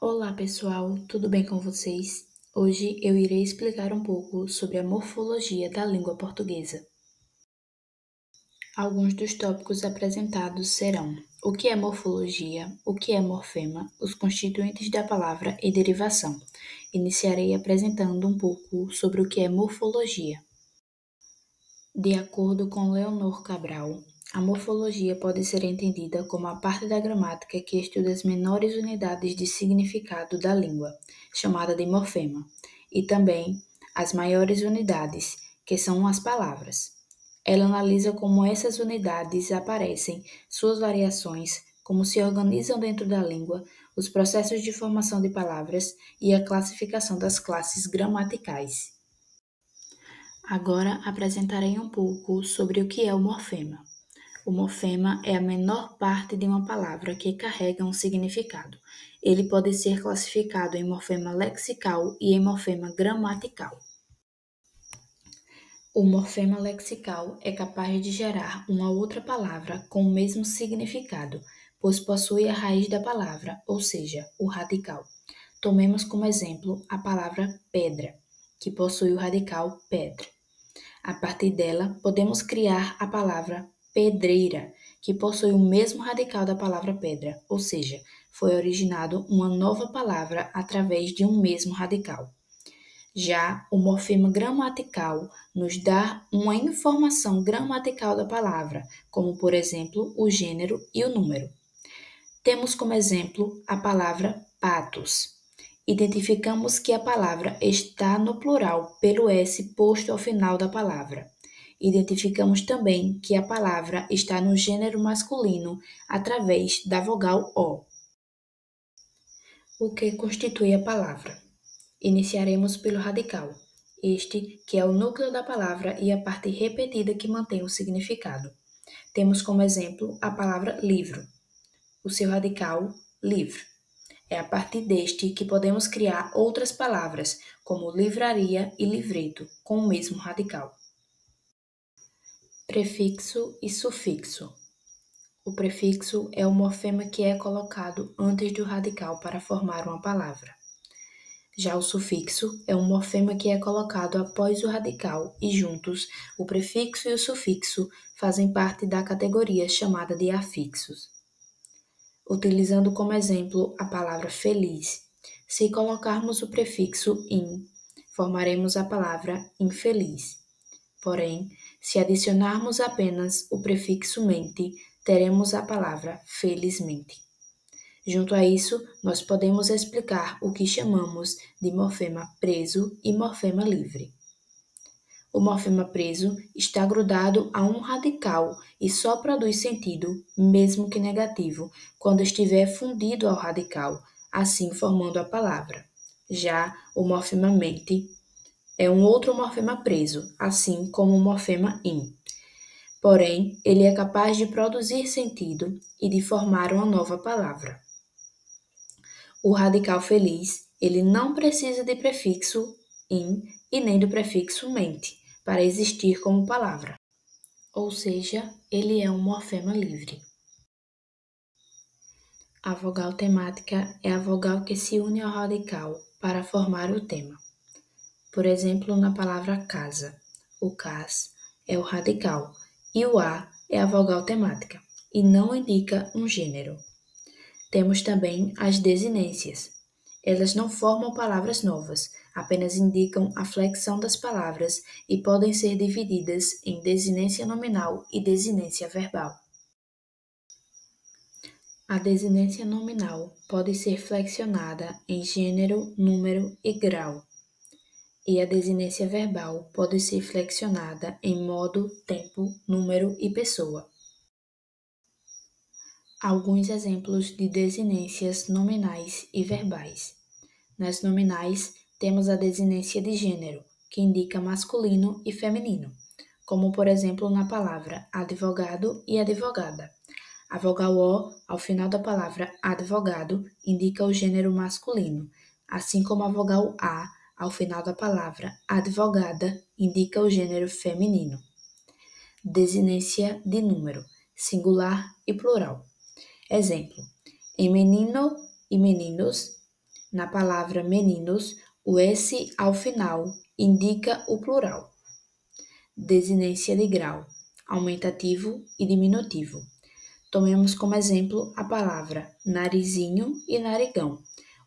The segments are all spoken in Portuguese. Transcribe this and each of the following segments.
Olá pessoal, tudo bem com vocês? Hoje eu irei explicar um pouco sobre a morfologia da língua portuguesa. Alguns dos tópicos apresentados serão: o que é morfologia, o que é morfema, os constituintes da palavra e derivação. Iniciarei apresentando um pouco sobre o que é morfologia. De acordo com Leonor Cabral, a morfologia pode ser entendida como a parte da gramática que estuda as menores unidades de significado da língua, chamada de morfema, e também as maiores unidades, que são as palavras. Ela analisa como essas unidades aparecem, suas variações, como se organizam dentro da língua, os processos de formação de palavras e a classificação das classes gramaticais. Agora apresentarei um pouco sobre o que é o morfema. O morfema é a menor parte de uma palavra que carrega um significado. Ele pode ser classificado em morfema lexical e em morfema gramatical. O morfema lexical é capaz de gerar uma outra palavra com o mesmo significado, pois possui a raiz da palavra, ou seja, o radical. Tomemos como exemplo a palavra pedra, que possui o radical pedra. A partir dela, podemos criar a palavra pedreira, que possui o mesmo radical da palavra pedra, ou seja, foi originado uma nova palavra através de um mesmo radical. Já o morfema gramatical nos dá uma informação gramatical da palavra, como por exemplo o gênero e o número. Temos como exemplo a palavra patos. Identificamos que a palavra está no plural pelo S posto ao final da palavra. Identificamos também que a palavra está no gênero masculino através da vogal O. O que constitui a palavra? Iniciaremos pelo radical, este que é o núcleo da palavra e a parte repetida que mantém o significado. Temos como exemplo a palavra livro, o seu radical, livro. É a partir deste que podemos criar outras palavras, como livraria e livreto, com o mesmo radical. Prefixo e sufixo. O prefixo é o morfema que é colocado antes do radical para formar uma palavra. Já o sufixo é um morfema que é colocado após o radical e juntos, o prefixo e o sufixo fazem parte da categoria chamada de afixos. Utilizando como exemplo a palavra feliz, se colocarmos o prefixo in, formaremos a palavra infeliz. Porém, se adicionarmos apenas o prefixo mente, teremos a palavra felizmente. Junto a isso, nós podemos explicar o que chamamos de morfema preso e morfema livre. O morfema preso está grudado a um radical e só produz sentido, mesmo que negativo, quando estiver fundido ao radical, assim formando a palavra. Já o morfema mente é um outro morfema preso, assim como o morfema in. Porém, ele é capaz de produzir sentido e de formar uma nova palavra. O radical feliz, ele não precisa de prefixo in e nem do prefixo mente para existir como palavra. Ou seja, ele é um morfema livre. A vogal temática é a vogal que se une ao radical para formar o tema. Por exemplo, na palavra casa, o cas é o radical e o a é a vogal temática e não indica um gênero. Temos também as desinências. Elas não formam palavras novas, apenas indicam a flexão das palavras e podem ser divididas em desinência nominal e desinência verbal. A desinência nominal pode ser flexionada em gênero, número e grau, e a desinência verbal pode ser flexionada em modo, tempo, número e pessoa. Alguns exemplos de desinências nominais e verbais. Nas nominais, temos a desinência de gênero, que indica masculino e feminino, como por exemplo na palavra advogado e advogada. A vogal O, ao final da palavra advogado, indica o gênero masculino, assim como a vogal A, ao final da palavra advogada, indica o gênero feminino. Desinência de número, singular e plural. Exemplo: em menino e meninos, Na palavra meninos, o S ao final indica o plural. Desinência de grau, aumentativo e diminutivo. Tomemos como exemplo a palavra narizinho e narigão.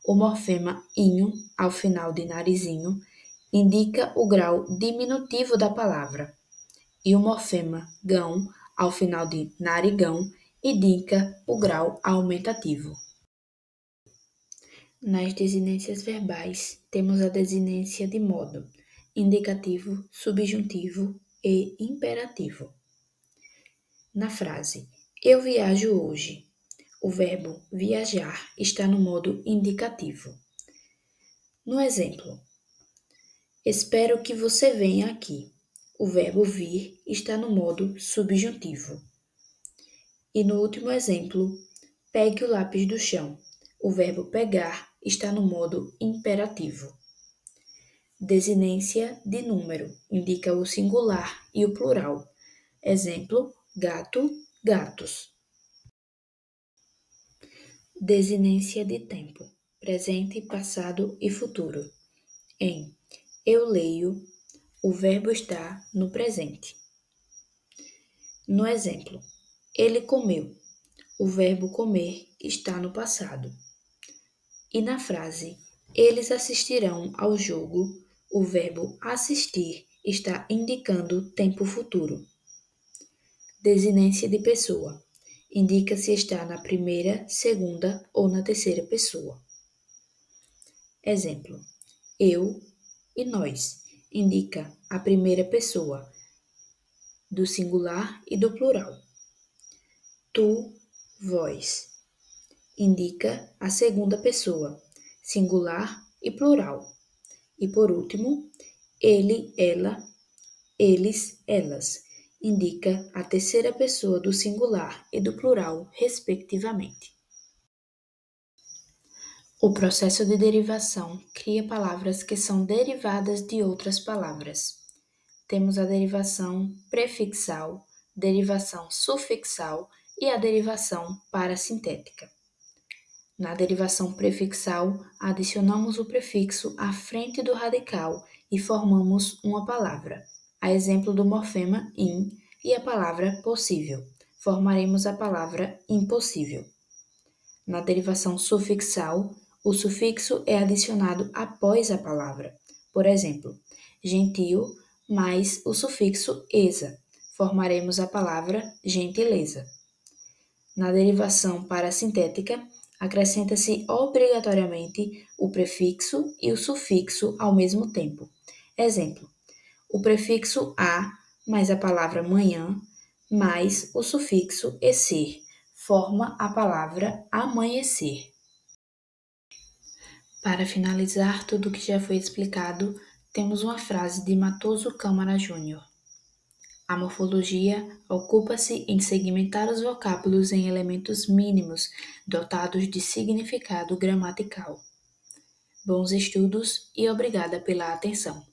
O morfema inho ao final de narizinho indica o grau diminutivo da palavra, e o morfema gão ao final de narigão indica o grau aumentativo. Nas desinências verbais, temos a desinência de modo, indicativo, subjuntivo e imperativo. Na frase eu viajo hoje, o verbo viajar está no modo indicativo. No exemplo, espero que você venha aqui, o verbo vir está no modo subjuntivo. E no último exemplo, pegue o lápis do chão, o verbo pegar está no modo imperativo. Desinência de número indica o singular e o plural. Exemplo, gato, gatos. Desinência de tempo, presente, passado e futuro. Em eu leio, o verbo está no presente. No exemplo, ele comeu, o verbo comer está no passado. E na frase, eles assistirão ao jogo, o verbo assistir está indicando tempo futuro. Desinência de pessoa indica se está na primeira, segunda ou na terceira pessoa. Exemplo, eu e nós indica a primeira pessoa do singular e do plural. Tu, vós indica a segunda pessoa, singular e plural. E por último, ele, ela, eles, elas indica a terceira pessoa do singular e do plural, respectivamente. O processo de derivação cria palavras que são derivadas de outras palavras. Temos a derivação prefixal, derivação sufixal e a derivação parasintética. Na derivação prefixal, adicionamos o prefixo à frente do radical e formamos uma palavra. A exemplo do morfema in e a palavra possível, formaremos a palavra impossível. Na derivação sufixal, o sufixo é adicionado após a palavra. Por exemplo, gentil mais o sufixo esa, formaremos a palavra gentileza. Na derivação parasintética, acrescenta-se obrigatoriamente o prefixo e o sufixo ao mesmo tempo. Exemplo, o prefixo a mais a palavra manhã mais o sufixo esser forma a palavra amanhecer. Para finalizar tudo o que já foi explicado, temos uma frase de Matoso Câmara Júnior. A morfologia ocupa-se em segmentar os vocábulos em elementos mínimos dotados de significado gramatical. Bons estudos e obrigada pela atenção.